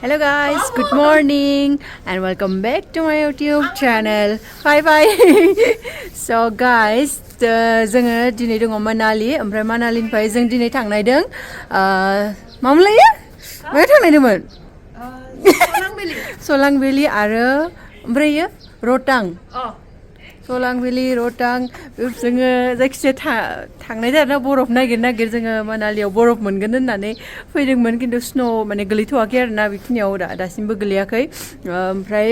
Hello guys, good morning and welcome back to my YouTube channel. Bye. So guys, जोङो दिनै दङ मानालि ओमफ्राय मानालिनिफ्राय जों दिनै थांनायदों मामोनलायो? बबेयाव थांनायदोंमोन? सलां भेलि आरो ओमफ्रायो रतां। सलां भेलि रतां जोङो जायखिजाया थांनाय जादों ना बरफ नागिर जोङो मानालियाव बरफ मोनगोन होननानै फैदोंमोन खिन्थु स्नो माने गोलैथ'वाखै आरोना बेखिनियाव दासिमबो गोलैयाखै ओमफ्राय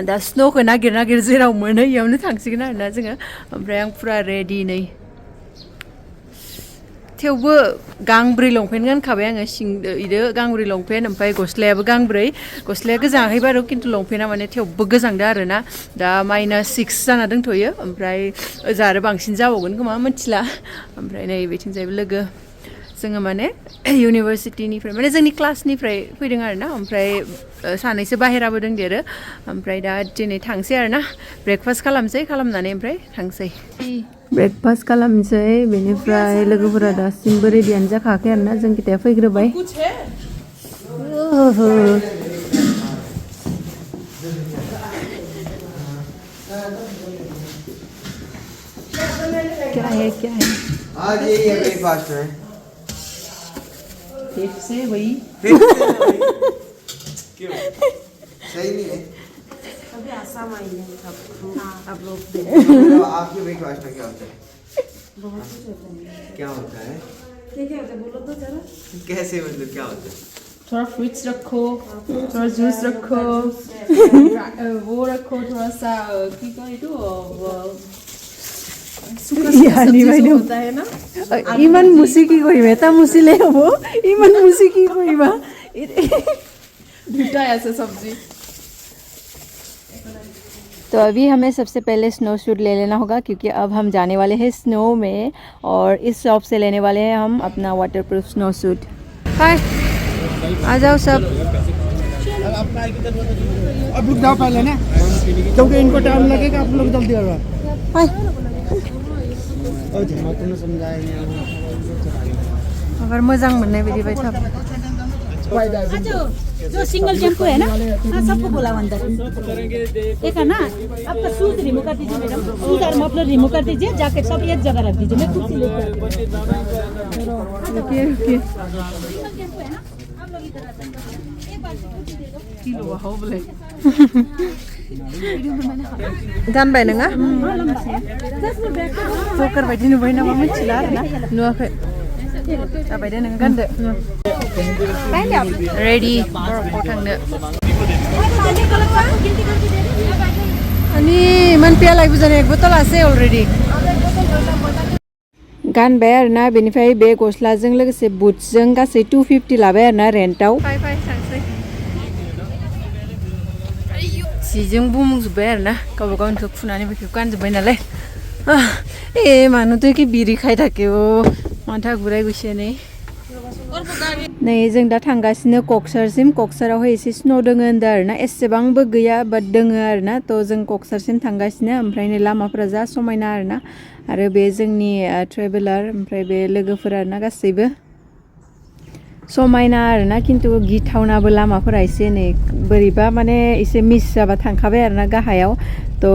दा स्नोखौ नागिर जेराव मोनो इयावनो थांसिगोन आरोना जोङो ओमफ्राय आं फुरा रेडि नै थेवबो गांब्रै लंपेन्ट गानखाबाय आङो इदो गांब्रै लंपेन्ट ओमफ्राय गस्लायाबो गांब्रै गस्लाया गोजाङाखै बारु खिन्थु लंपेन्टआ माने थेवबो गोजांदो आरोना दा -6 जाना दंथ'यो ओमफ्राय ओजा आरो बांसिन जाबावगोन खोमा मिथिला ओमफ्राय नै बेथिंजायबो लोगो जोङो माने इउनिभारसिटिनिफ्राय माने जोंनि क्लासनिफ्राय फैदों आरोना ओमफ्राय सानैसो बाहेराबो दंदेरो ओमफ्राय दा दिनै थांसै आरोना ब्रेकफास्ट खालामनानै ओमफ्राय थांसै ब्रेकफास्ट खालामनोसै बेनिफ्राय लोगोफोरा दासिमबो रेडियानो जाखायाखै आरोना जों खिथाया फैग्रोबाय क्या है आज यही है ब्रेकफास्ट में फिर से वही क्यों सही नहीं है अभी आसाम आई है आप लोग आपके ब्रेकफास्ट में क्या होता है बहुत कुछ होता है क्या होता है क्या होता है बोलो तो जरा कैसे मतलब क्या होता है थोड़ा फ्रूट्स रखो थोड़ा जूस रखो वो रखो थोड़ा सा होता है ना इमान मुसिकी करिबा ता मुसिले हबो इमान मुसिकी करिबा दुटा ऐसे सब्जी तो अभी हमें सबसे पहले स्नो शूट ले लेना होगा क्योंकि अब हम जाने वाले हैं स्नो में और इस शॉप से लेने वाले हैं हम अपना वाटरप्रूफ स्नो शूट हाय आ जाओ सब अब रुक जाओ पहले ना क्योंकि इनको टाइम लगेगा आप लोग जल्दी आ जाओ हाय अगर मजां मोननाय बायदि बाय थाब जो सिंगल टेम्पो है ना हाँ सबको बोला अंदर एक है ना आपका शूज रिमूव कर दीजिए मैडम शूज और मफलर रिमूव कर दीजिए जैकेट सब एक जगह रख दीजिए मैं खुद से लेकर रुकिए जानबाय नोङा जकार बायदि नुबाय नामा मिथिला आरोना नुवाखै जाबाय दे नों गानदो रेडि बरफआव थांनो अनि इमान पियालाय बुजानाय एक बटल आसे अलरेडि गानबाय आरोना बेनिफ्राय बे गस्लाजों लोगोसे बुट्सजों गासै 250 लाबाय आरोना रेन्टआव जिजों बुंजोब्बाय आरोना गावबा गावनिखौ खुनानै बेखौ गानजोब्बाय नालाय ए मानुथ' एखे बिरि खाय थाके माथा घुराय गैसे नै जों दा थांगासिनो कक्सारसिम कक्सारावहाय एसे स्नो दोङो होनदों आरोना एसेबांबो गैया बाट दोङो आरोना थ' जों कक्सारसिम थांगासिनो ओमफ्राय नै लामाफोरा जा समायना आरोना आरो बे जोंनि ट्रेभेलार ओमफ्राय बे लोगोफोरा आरोना गासैबो समायना आरोना खिन्थु गिथावनाबो लामाफोरा एसे नै बोरैबा माने एसे मिस जाबा थांखाबाय आरोना गाहायाव थ'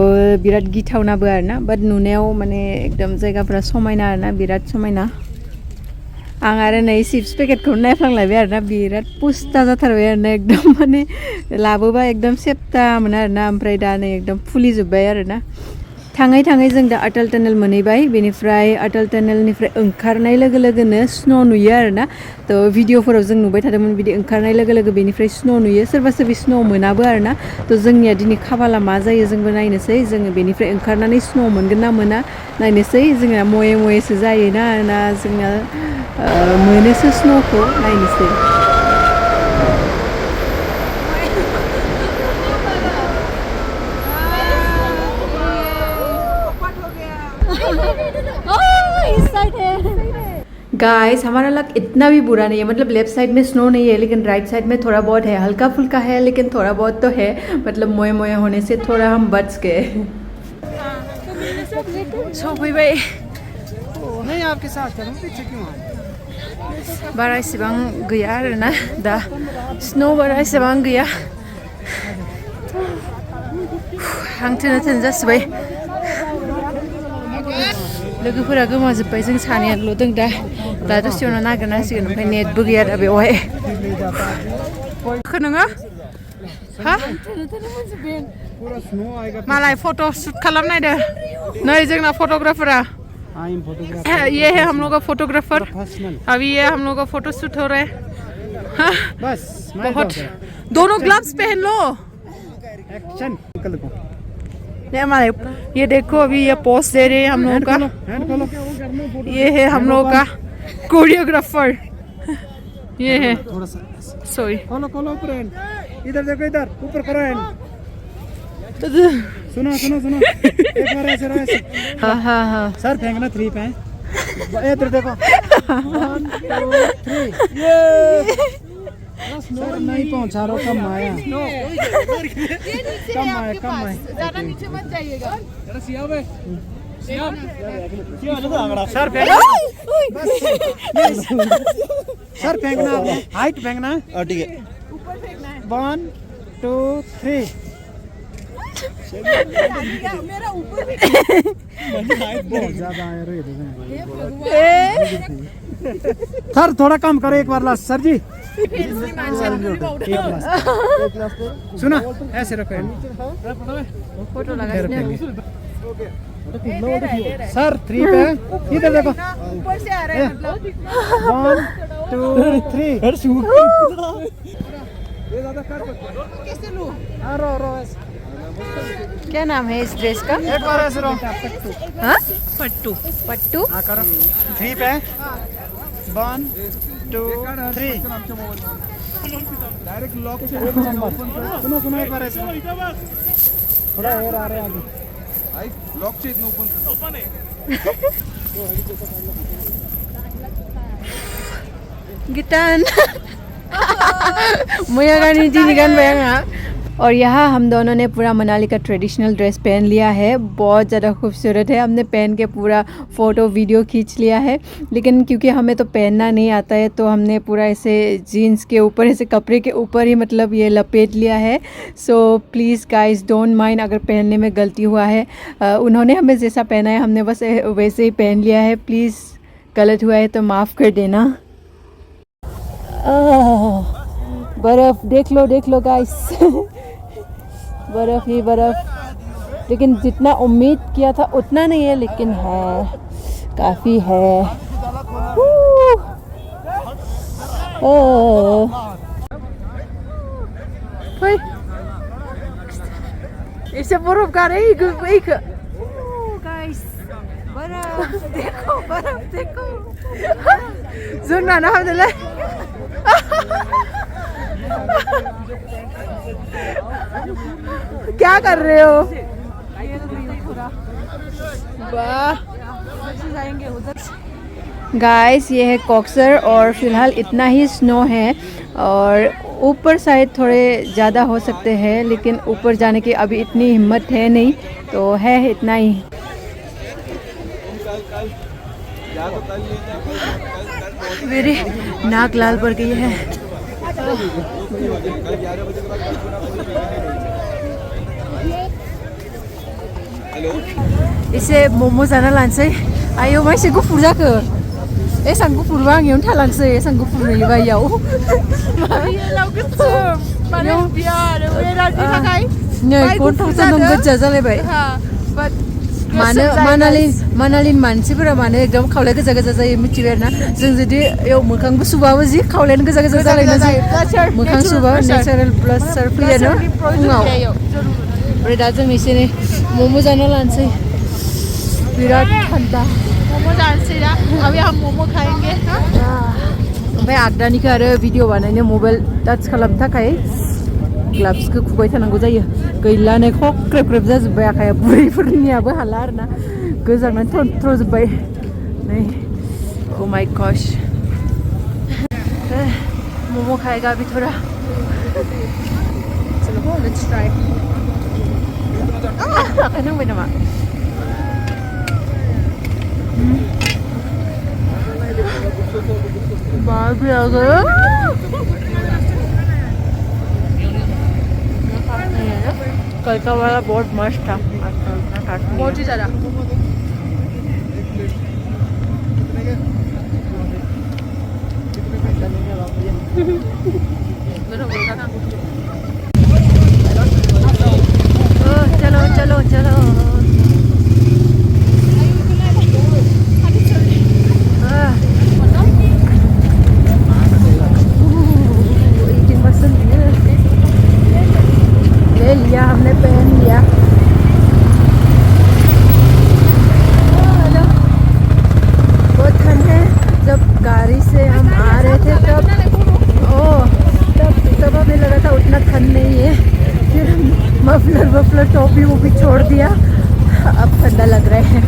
बिराद गिथावनाबो आरोना बाट नुनायाव माने एकदम जायगाफोरा समायना आरोना बिराद समायना आं आरो नै चिप्स पेकेटखौ नायफ्लांलायबाय आरोना बिराद पुस्ता जाथारबाय आरोना एकदम माने लाबोबा एकदम सेप्तामोन आरोना ओमफ्राय दा नै एकदम फुलिजोब्बाय आरोना थाङै जों दा अटल टानेल मोनहैबाय बेनिफ्राय अटल टानेलनिफ्राय ओंखारनाय लोगो लोगोनो स्नो नुयो आरोना थ' भिडिअफोराव जों नुबाय थादोंमोन बिदि ओंखारनाय लोगो लोगो बेनिफ्राय स्नो नुयो सोरबा स्नो मोनाबो आरोना थ' जोंनिया दिनै खाफाला मा जायो जोंबो नायनोसै जोङो बेनिफ्राय ओंखारनानै स्नो मोनगोन ना मोना नायनोसै जोंना मयेसो जायोना ना जोंना मोनोसो स्नोखौ नायनोसै गाइस हमारा लक इतना भी बुरा नहीं है मतलब लेफ्ट साइड में स्नो नहीं है लेकिन राइट साइड में थोड़ा बहुत है हल्का फुल्का है लेकिन थोड़ा बहुत तो है मतलब मोये होने से थोड़ा हम बच गए नहीं आपके साथ चलो पीछे क्यों बारा एसेबां गैया आरोना दा स्नो बारा एसेबां गैया हां थोनो थोनो जासिबाय लोगोफोरा गोमाजोब्बाय जों सानैयाल' दं दा दसे उनाव नागिरनांसिगोन ओमफ्राय नेटबो गैया दा बेवहाय नोङो हा मालाय फट' शुट खालामनायदो नै जोंना फट'ग्राफारा ये है हम लोग का फोटोग्राफर अभी ये हम लोग का फोटो शूट हो रहा है हाँ? बस बहुत दोनों ग्लव्स पहन लो एक्शन नहीं हमारे ये देखो अभी ये पोस्ट दे रहे हैं हम लोगों का ये है हम लोगों का कोरियोग्राफर ये है थोड़ा सा सॉरी खोलो खोलो ऊपर हैंड इधर देखो इधर ऊपर करो हैंड सुनो सुनो सुनो एक बार ऐसे रहो ऐसे हाँ हाँ हाँ सर फेंकना 3 पे इधर देखो 1 2 3 ये सर नहीं पहुंचा रहा कम आया कम आया ज्यादा नीचे मत जाइएगा सर फेंकना सर फेंकना हाइट फेंकना ठीक है ऊपर फेंकना है 1 2 3 मेरा ऊपर बहुत ज्यादा आया सर थोड़ा कम करो एक बार लास्ट सर जी सुना ऐसे रखो फोटो लगा सर 3 पे इधर देखो ऊपर से आ रहा है मतलब 1 2 3 कैसे लूं रो क्या नाम है इस ड्रेस का एक बार ऐसे रो हाँ पट्टू पट्टू हाँ करो 3 पे 1 2 3 डायरेक्ट लॉक से सुनो सुनो एक बार ऐसे थोड़ा और आ रहे आगे आई लॉक से इतना ओपन है गिटान मुझे गानी जी निकाल बैठा और यहाँ हम दोनों ने पूरा मनाली का ट्रेडिशनल ड्रेस पहन लिया है बहुत ज़्यादा खूबसूरत है हमने पहन के पूरा फ़ोटो वीडियो खींच लिया है लेकिन क्योंकि हमें तो पहनना नहीं आता है तो हमने पूरा ऐसे जीन्स के ऊपर ऐसे कपड़े के ऊपर ही मतलब ये लपेट लिया है so please guys don't mind अगर पहनने में गलती हुआ है उन्होंने हमें जैसा पहना है हमने बस वैसे ही पहन लिया है प्लीज़ गलत हुआ है तो माफ़ कर देना बर्फ़ देख लो गाइस बर्फ़ ही बर्फ़ लेकिन जितना उम्मीद किया था उतना नहीं है लेकिन है काफ़ी है इससे बर्फ़ का रही गाइस बर्फ़ देखो सुनना ना हमने क्या कर रहे हो गाइस ये है कॉक्सर और फिलहाल इतना ही स्नो है और ऊपर शायद थोड़े ज़्यादा हो सकते हैं लेकिन ऊपर जाने की अभी इतनी हिम्मत है नहीं तो है इतना ही मेरी नाक लाल पड़ गई है इसे मोमो जाना लानसै आयौ मा एसे गुफुर जाखो एसां गुफुरबा आं इयावनो थालांसै एसां गुफुर नुयोबा इयाव नै गन्थंजों गोजा जालायबाय मानो मानालिन मानसिफोरा मानो एकदम खावलाय गोजा गोजा जायो मिथिबाय आरोना जों जुदि इयाव मोखांबो सुबाबो जि खावलायानो गोजा गोजा जालायना जायो मोखां सुबा नेचारेल ब्लास्टार फैयानो फुङाव ओमफ्राय दा जों एसे मम' जानो लानोसै बिराद ठंडा मोमो जानसै दा अभी हम मोमो खाएंगे ओमफ्राय आगदानिखौ आरो भिडिअ बानायनो मबाइल टाच खालामनो थाखाय ग्लाभ्सखौ खुबाय थानांगौ जायो गैलानो ख्रेब ख्रेब जाजोब्बाय आखाइया बुरैफोरनियाबो हाला आरोना गोजांनानै थरथ्र'जोब्बाय नै ओ माय गॉश मोमो खाएगा अभी थोड़ा चलो लेट्स ट्राई आखाइ नांबाय नामा बाहर भी आ गया। कल का वाला बहुत मस्त था, बहुत ही ज़्यादा। चलो चलो चलो। ले लिया हमने, पहन लिया। बहुत ठंड है। जब गाड़ी से हम आ रहे थे तब हमें लगा था उतना ठंड नहीं है। फिर हम मफलर टोपी वो भी छोड़ दिया, अब ठंडा लग रहा है।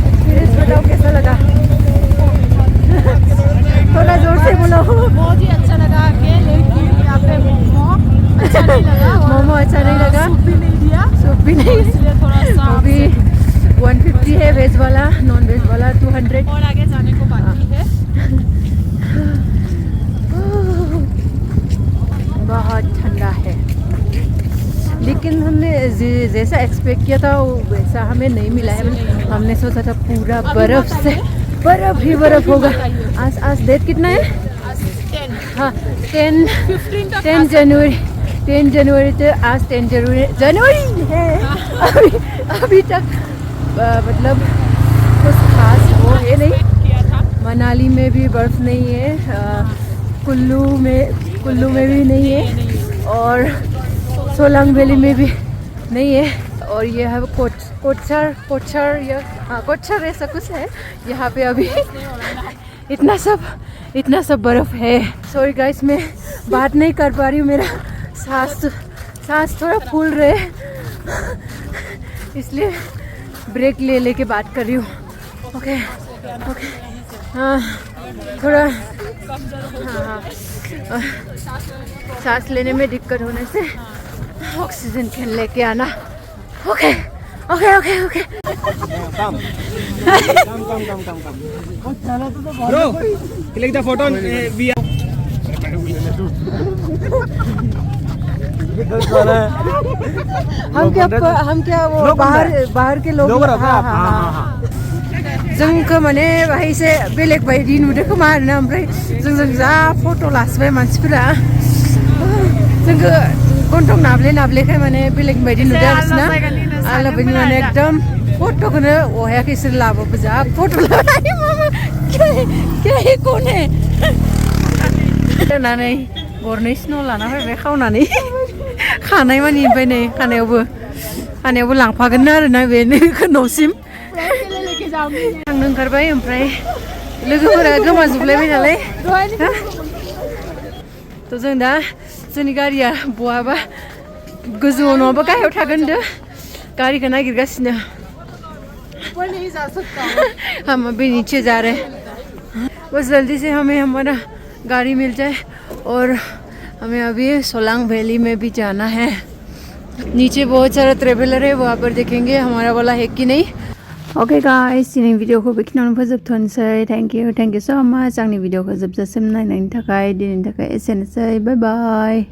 एक्सपीरियंस बताओ कैसा लगा? थोड़ा जोर से बोलो। बहुत ही अच्छा लगा के, लेकिन यहाँ पे मोमो अच्छा नहीं लगा। मोमो अच्छा नहीं लगा, सूप भी नहीं दिया, सूप भी नहीं। इसलिए थोड़ा सा अभी 150 है वेज वाला, नॉन वेज वाला 200। और आगे जाने को बाकी है। बहुत ठंडा है, लेकिन हमने जैसा एक्सपेक्ट किया था वैसा हमें नहीं मिला है। हमने सोचा था पूरा बर्फ से बर्फ ही बर्फ होगा। आज डेट कितना है? हाँ 10 जनवरी तो आज 10 जनवरी है। अभी तक मतलब कुछ खास वो है नहीं। मनाली में भी बर्फ़ नहीं है, कुल्लू में भी नहीं है, और सोलांग वैली में भी नहीं है। और ये है कोच्छर ऐसा कुछ है यहाँ पे। अभी इतना सब बर्फ है। सॉरी गाइस, मैं बात नहीं कर पा रही हूँ, मेरा सांस थोड़ा फूल रहे, इसलिए ब्रेक लेके बात कर रही हूँ। ओके हाँ, थोड़ा हाँ सांस लेने में दिक्कत होने से ऑक्सीजन कैन लेके आना। Okay okay okay okay. Come. Bro, click the photo. We are. हम क्या वो बाहर के लोग। हाँ। जोंखौ माने बाहायसे बेलेग बायदि नुदों खोमा आरोना, ओमफ्राय जोंजों जा फट' लासोबाय मानसिफोरा। जोंखौ गन्थं नाब्लेखाय माने बेलेग बायदि नुदों आरोना, आलदा बायदि माने एकदम फट'खौनो अहायाखै इसोर लाबाबो जा फट' लाबाय। मामा क्या है कौन है होननानै गरनै स्न' लाना फैबाय खावनानै। खानाय मानि ओमफ्राय नै खानायावबो लांफागोन आरोना बे न'सिम थांनो ओंखारबाय। ओमफ्राय लोगोफोरा गोमाजोबलायबाय नालाय, थ' जों दा जोंनि गारिया बहाबा गोजौआव नङाबा गाहायाव थागोन होनदों, गारिखौ नागिरगासिनो। हम अभी नीचे जा रहे हैं, बस जल्दी से हमें हमारा गाड़ी मिल जाए। और हमें अभी सोलांग वैली में भी जाना है। नीचे बहुत सारा ट्रेवलर है, वहाँ पर देखेंगे हमारा वाला है कि नहीं। ओके गाइस, दिनै भिडिअखौ बेखिनियावनो फोजोबथ'नोसै। थैंक यू सो माच आंनि भिडिअखौ जोबजासिम नायनायनि थाखाय। दिनैनि थाखाय एसेनोसै, बाय बाय।